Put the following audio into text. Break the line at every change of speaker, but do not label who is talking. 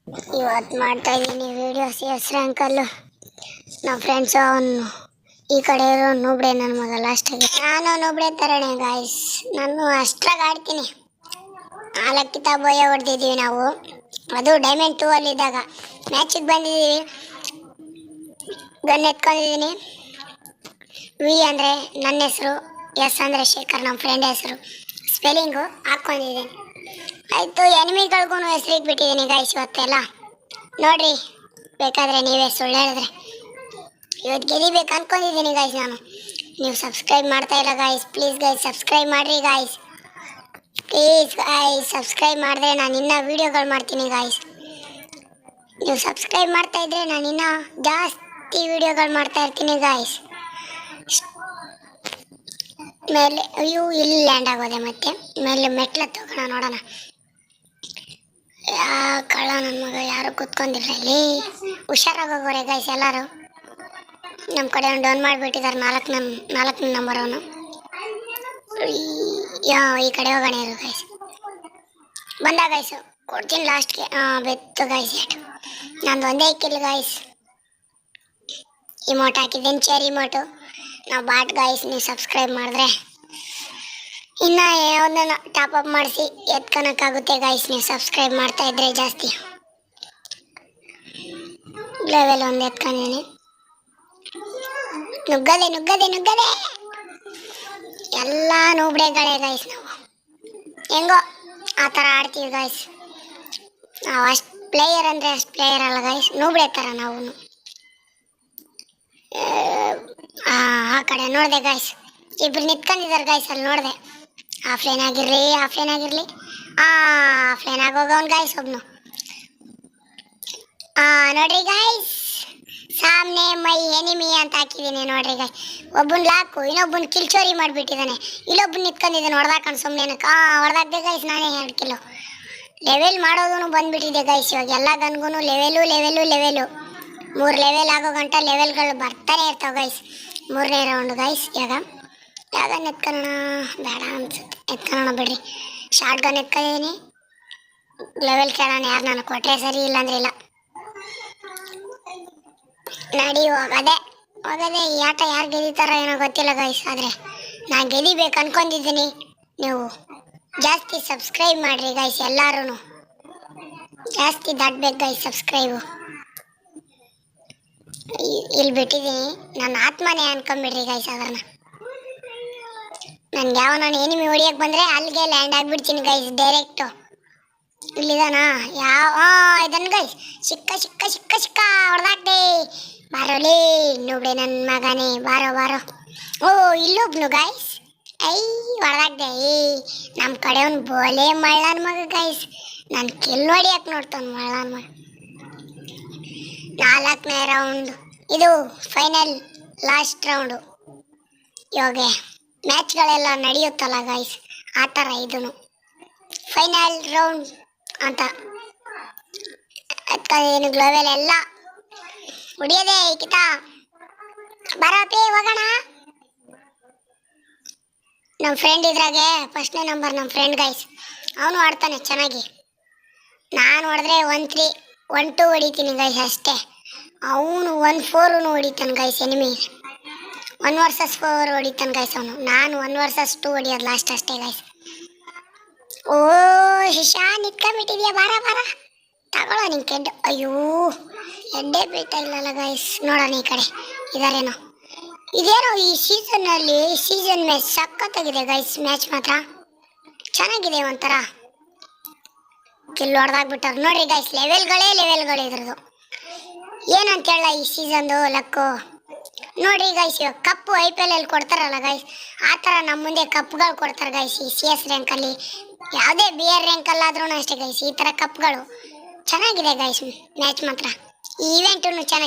ಇವತ್ತು ಮಾಡ್ತಾ ಇದ್ದೀನಿ ವಿಡಿಯೋ CS ರ್ಯಾಂಕಲ್ಲು. ನಮ್ಮ ಫ್ರೆಂಡ್ಸು ಅವನು ಈ ಕಡೆ ಇರೋ ನೂಬ್ಡೆ ನನ್ನ ಮಗ ಲಾಸ್ಟಾಗಿ. ನಾನು ನೂಬ್ಡೆ ಥರನೇ ಗಾಯ್ಸ್, ನಾನು ಅಷ್ಟ್ರಾಗ ಆಡ್ತೀನಿ. 4 ಕಿತಾಬ್ ಹೊಡೆದಿದ್ದೀವಿ ನಾವು, ಅದು ಡೈಮಂಡ್ 2 ಅಲ್ಲಿದ್ದಾಗ. ಮ್ಯಾಚಿಗೆ ಬಂದಿದ್ದೀವಿ, ಗನ್ ಎತ್ಕೊಂಡಿದ್ದೀನಿ. ವಿ ಅಂದರೆ ನನ್ನ ಹೆಸರು, ಎಸ್ ಅಂದರೆ ಶೇಖರ್ ನಮ್ಮ ಫ್ರೆಂಡ್ ಹೆಸರು, ಸ್ಪೆಲ್ಲಿಂಗು ಹಾಕ್ಕೊಂಡಿದ್ದೀನಿ. ಆಯಿತು, ಎನಿಮಿಗಳಿಗೂ ಹೆಸರಿಗೆ ಬಿಟ್ಟಿದ್ದೀನಿ ಗಾಯ್ಸ್ ಇವತ್ತೆಲ್ಲ. ನೋಡ್ರಿ, ಬೇಕಾದರೆ ನೀವೇ ಸುಳ್ಳು ಹೇಳಿದ್ರೆ. ಇವತ್ತು ಗೆದಿಬೇಕು ಅಂದ್ಕೊಂಡಿದ್ದೀನಿ ಗಾಯ್ಸ್ ನಾನು. ನೀವು ಸಬ್ಸ್ಕ್ರೈಬ್ ಮಾಡ್ತಾ ಇಲ್ಲ ಗಾಯ್ಸ್, ಪ್ಲೀಸ್ ಗಾಯ್ಸ್ ಸಬ್ಸ್ಕ್ರೈಬ್ ಮಾಡಿರಿ ಗಾಯ್ಸ್. ಪ್ಲೀಸ್ ಗಾಯ್ಸ್ ಸಬ್ಸ್ಕ್ರೈಬ್ ಮಾಡಿದ್ರೆ ನಾನು ಇನ್ನೂ ವೀಡಿಯೋಗಳು ಮಾಡ್ತೀನಿ ಗಾಯ್ಸ್. ನೀವು ಸಬ್ಸ್ಕ್ರೈಬ್ ಮಾಡ್ತಾ ಇದ್ರೆ ನಾನು ಇನ್ನೂ ಜಾಸ್ತಿ ವೀಡಿಯೋಗಳು ಮಾಡ್ತಾ ಇರ್ತೀನಿ ಗಾಯ್ಸ್. ಮೇಲೆ ಅಯ್ಯೋ ಇಲ್ಲಿ ಲ್ಯಾಂಡ್ ಆಗೋದೆ, ಮತ್ತೆ ಮೇಲೆ ಮೆಟ್ಲ ತಗೋಣ ನೋಡೋಣ. ಕಳ್ಳ ನನ್ನ ಮಗ ಯಾರು ಕೂತ್ಕೊಂಡಿಲ್ಲ ಇಲ್ಲಿ. ಹುಷಾರಾಗೋಗೋರೆ ಗಾಯ್ಸ್ ಎಲ್ಲರೂ. ನಮ್ಮ ಕಡೆ ಒಂದು ಡೌನ್ ಮಾಡಿಬಿಟ್ಟಿದ್ದಾರೆ 4ನೇ ನಂಬರ್ ಅವನು. ಈ ಕಡೆ ಹೋಗೋಣ ಇರು ಗಾಯ್ಸ್. ಬಂದ ಗಾಯ್ಸು, ಕೊಡ್ತೀನಿ ಲಾಸ್ಟ್ಗೆ. ಬೆತ್ತು ಗಾಯ್ಸ್ ಏಟು ನಂದು ಒಂದೇ ಕಿಲ್ ಗಾಯ್ಸ್. ಇಮೋಟ್ ಹಾಕಿದ್ದೀನಿ, ಚೇರ್ ಇಮೋಟು. ನಾವು ಬಾಟ್ ಗಾಯ್ಸ್, ನೀವು ಸಬ್ಸ್ಕ್ರೈಬ್ ಮಾಡಿದ್ರೆ ಇನ್ನು ಯಾವುದನ್ನು ಟಾಪಪ್ ಮಾಡಿಸಿ ಎತ್ಕೊಳಕ್ಕಾಗುತ್ತೆ ಗಾಯ್ಸ್. ನೀವು ಸಬ್ಸ್ಕ್ರೈಬ್ ಮಾಡ್ತಾ ಇದ್ರೆ ಜಾಸ್ತಿ. ಲೆವೆಲ್ 1 ಎತ್ಕೊಂಡಿದ್ದೀನಿ. ನುಗ್ಗದೆ ಎಲ್ಲ ನೂಬ್ಡೆಗಳೇ ಗಾಯ್ಸ್. ನಾವು ಹೆಂಗೋ ಆ ಥರ ಆಡ್ತೀವಿ ಗಾಯ್ಸ್. ನಾವು ಅಷ್ಟು ಪ್ಲೇಯರ್ ಅಂದರೆ ಅಷ್ಟು ಪ್ಲೇಯರ್ ಅಲ್ಲ ಗಾಯ್ಸ್, ನೂಬ್ಡೆ ಥರ ನಾವು. ಆ ಕಡೆ ನೋಡಿದೆ ಗಾಯ್ಸ್, ಇಬ್ರು ನಿಂತ್ಕೊಂಡಿದ್ದಾರೆ ಗಾಯ್ಸ್, ಅಲ್ಲಿ ನೋಡಿದೆ. ಆಫ್ಲೈನ್ ಆಗಿರಲಿ ಆಫ್ಲೈನ್ ಆಗೋಗವನು ಗಾಯ್ಸ್ ಒಬ್ನು. ನೋಡ್ರಿ ಗಾಯ್ಸ್, ಸಾಮ್ನೆ ಮೈ ಎನಿಮಿ ಅಂತ ಹಾಕಿದ್ದೀನಿ ನೋಡ್ರಿ ಗಾಯ್ಸ್. ಒಬ್ಬನ ಲಾಕು, ಇನ್ನೊಬ್ಬನ ಕಿಲ್ಚೋರಿ ಮಾಡಿಬಿಟ್ಟಿದ್ದಾನೆ. ಇಲ್ಲೊಬ್ಬನ ನಿಂತ್ಕೊಂಡಿದ್ದಾನೆ ಹೊಡೆದಾಕೊಂಡು ಸುಮ್ಮನೆ. ಹೊಡೆದಾಕ್ದೆ ಗಾಯ್ಸ್ ನಾನೇ 2 ಕಿಲೋ. ಲೆವೆಲ್ ಮಾಡೋದು ಬಂದುಬಿಟ್ಟಿದೆ ಗಾಯ್ಸ್. ಇವಾಗ ಎಲ್ಲ ಗನ್ಗೂ ಲೆವೆಲು 3 ಲೆವೆಲ್ ಆಗೋ ಗಂಟ ಲೆವೆಲ್ಗಳು ಬರ್ತಾನೆ ಇರ್ತಾವೆ ಗಾಯ್ಸ್. 3ನೇ ರೌಂಡ್ ಗಾಯ್ಸ್. ಯಾಗನ್ ಎತ್ಕೊಳ್ಳೋಣ ಬೇಡ ಅನ್ಸುತ್ತೆ, ಎತ್ಕೊಳ್ಳೋಣ ಬಿಡ್ರಿ. Short gun ಎತ್ಕೊಂಡಿದ್ದೀನಿ. ಲೆವೆಲ್ ಕೇಳೋಣ, ಯಾರು ನಾನು ಕೊಟ್ಟರೆ ಸರಿ, ಇಲ್ಲಾಂದ್ರೆ ಇಲ್ಲ. ನಡಿ ಹೋಗದೆ ಈ ಆಟ ಯಾರು ಗೆದಿತಾರೋ ಏನೋ ಗೊತ್ತಿಲ್ಲ ಗಾಯ್ಸ್, ಆದರೆ ನಾನು ಗೆದಿಬೇಕು ಅನ್ಕೊಂಡಿದ್ದೀನಿ. ನೀವು ಜಾಸ್ತಿ ಸಬ್ಸ್ಕ್ರೈಬ್ ಮಾಡಿರಿ ಗಾಯ್ಸ್, ಎಲ್ಲರೂ ಜಾಸ್ತಿ ದಾಟ್ಬೇಕು ಗಾಯ್ಸ್ ಸಬ್ಸ್ಕ್ರೈಬು. ಇಲ್ಲಿ ಬಿಟ್ಟಿದ್ದೀನಿ, ನನ್ನ ಆತ್ಮನೇ ಅನ್ಕೊಂಬಿಡ್ರಿ ಗಾಯ್ಸ್. ಅದನ್ನು ನನ್ಗೆ ನಾನು ಎನಿಮಿ ಹೊಡಿಯೋಕೆ ಬಂದರೆ ಅಲ್ಲಿಗೆ ಲ್ಯಾಂಡ್ ಆಗಿಬಿಡ್ತೀನಿ ಗಾಯ್ಸ್ ಡೈರೆಕ್ಟು. ಇಲ್ಲಿದಾನ ಇದನ್ನು ಗಾಯ್ಸ್, ಸಿಕ್ಕ ಹೊಡೆದಾಕ್ದೆ. ಬಾರೋಲೇ ನೋಡೆ ನನ್ನ ಮಗನೇ, ಬಾರೋ. ಇಲ್ಲೊಬ್ನು ಗಾಯ್ಸ್, ಹೊಡೆದಾಕ್ದೆ. ನಮ್ಮ ಕಡೆ ಒಂದು ಬೋಲೆ ಮಳ್ಳನ ಮಗ ಗಾಯ್ಸ್, ನಾನು ಕೆಲ್ ಹೊಡಿಯಕ್ಕೆ ನೋಡ್ತಾನೆ ಮಳ್ಳನ ಮಗ. 4ನೇ ರೌಂಡ್, ಇದು ಫೈನಲ್ ಲಾಸ್ಟ್ ರೌಂಡು. ಇವಾಗ ಮ್ಯಾಚ್ಗಳೆಲ್ಲ ನಡೆಯುತ್ತಲ್ಲ ಗಾಯ್ಸ್, ಆ ಥರ ಇದೂ ಫೈನಲ್ ರೌಂಡ್ ಅಂತ. ಏನು ಗ್ಲೋವೆಲ್ ಎಲ್ಲ ಹೊಡಿಯೋದೆ ಕಿತ. ಬರಪ್ಪಿ ಹೋಗೋಣ. ನಮ್ಮ ಫ್ರೆಂಡ್ ಇದ್ರಾಗೆ 1ನೇ ನಂಬರ್ ನಮ್ಮ ಫ್ರೆಂಡ್ ಗಾಯ್ಸ್, ಅವನು ಆಡ್ತಾನೆ ಚೆನ್ನಾಗಿ. ನಾನು ಹೊಡೆದ್ರೆ 1-3 1-2 ಹೊಡಿತೀನಿ ಗಾಯ್ಸ್ ಅಷ್ಟೇ. ಅವನು 1-4 ಹೊಡಿತಾನೆ ಗಾಯ್ಸ್. ಎನಿಮಿ 1 ವರ್ಸಸ್ 4 ಹೊಡಿತಾನೆ ಗಾಯ್ಸ್ ಅವನು. ನಾನು 1 ವರ್ಸಸ್ 2 ಹೊಡಿಯೋದು ಲಾಸ್ಟ್ ಅಷ್ಟೇ ಗಾಯ್ಸ್. ಶಿಶಾ ನಿಂತ್ಕೊಂಡ್ಬಿಟ್ಟಿದ್ಯಾ, ಬಾರ ತಗೊಳ್ಳೋ ನಿನ್ ಕೆಡ್ಡು. ಅಯ್ಯೋ ಎಡ್ಡೆ ಬೀಳ್ತಾ ಇಲ್ಲಲ್ಲ ಗಾಯ್ಸ್. ನೋಡೋಣ ಈ ಕಡೆ ಇದಾರೇನೋ. ಇದೇನೋ ಈ ಸೀಸನ್ ಮ್ಯಾಚ್ ಸಖತ್ತಾಗಿದೆ ಗಾಯ್ಸ್. ಮ್ಯಾಚ್ ಮಾತ್ರ ಚೆನ್ನಾಗಿದೆ, ಒಂಥರ ಕಿಲ್ ಹೊಡೆದಾಗ್ಬಿಟ್ಟಾರೆ ನೋಡ್ರಿ ಗಾಯ್ಸ್. ಲೆವೆಲ್ಗಳೇ ಇದ್ರದ್ದು. ಏನಂತ ಹೇಳ ಈ ಸೀಸನ್ದು ಲಕ್ಕು ನೋಡ್ರಿ ಗಾಯ್ಸ್. ಇವಾಗ ಕಪ್ಪು IPL ಕೊಡ್ತಾರಲ್ಲ ಗಾಯ್ಸ್, ಆ ಥರ ನಮ್ಮ ಮುಂದೆ ಕಪ್ಗಳು ಕೊಡ್ತಾರೆ ಗಾಯ್ಸ್. ಈ CS ರ್ಯಾಂಕಲ್ಲಿ ಯಾವುದೇ BR ರ್ಯಾಂಕಲ್ಲಾದ್ರೂ ಅಷ್ಟೇ ಗಾಯ್ಸ್, ಈ ಥರ ಕಪ್ಗಳು ಚೆನ್ನಾಗಿದೆ ಗಾಯ್ಸ್. ಮ್ಯಾಚ್ ಮಾತ್ರ, ಈ ಇವೆಂಟು ಚೆನ್ನಾಗಿದೆ.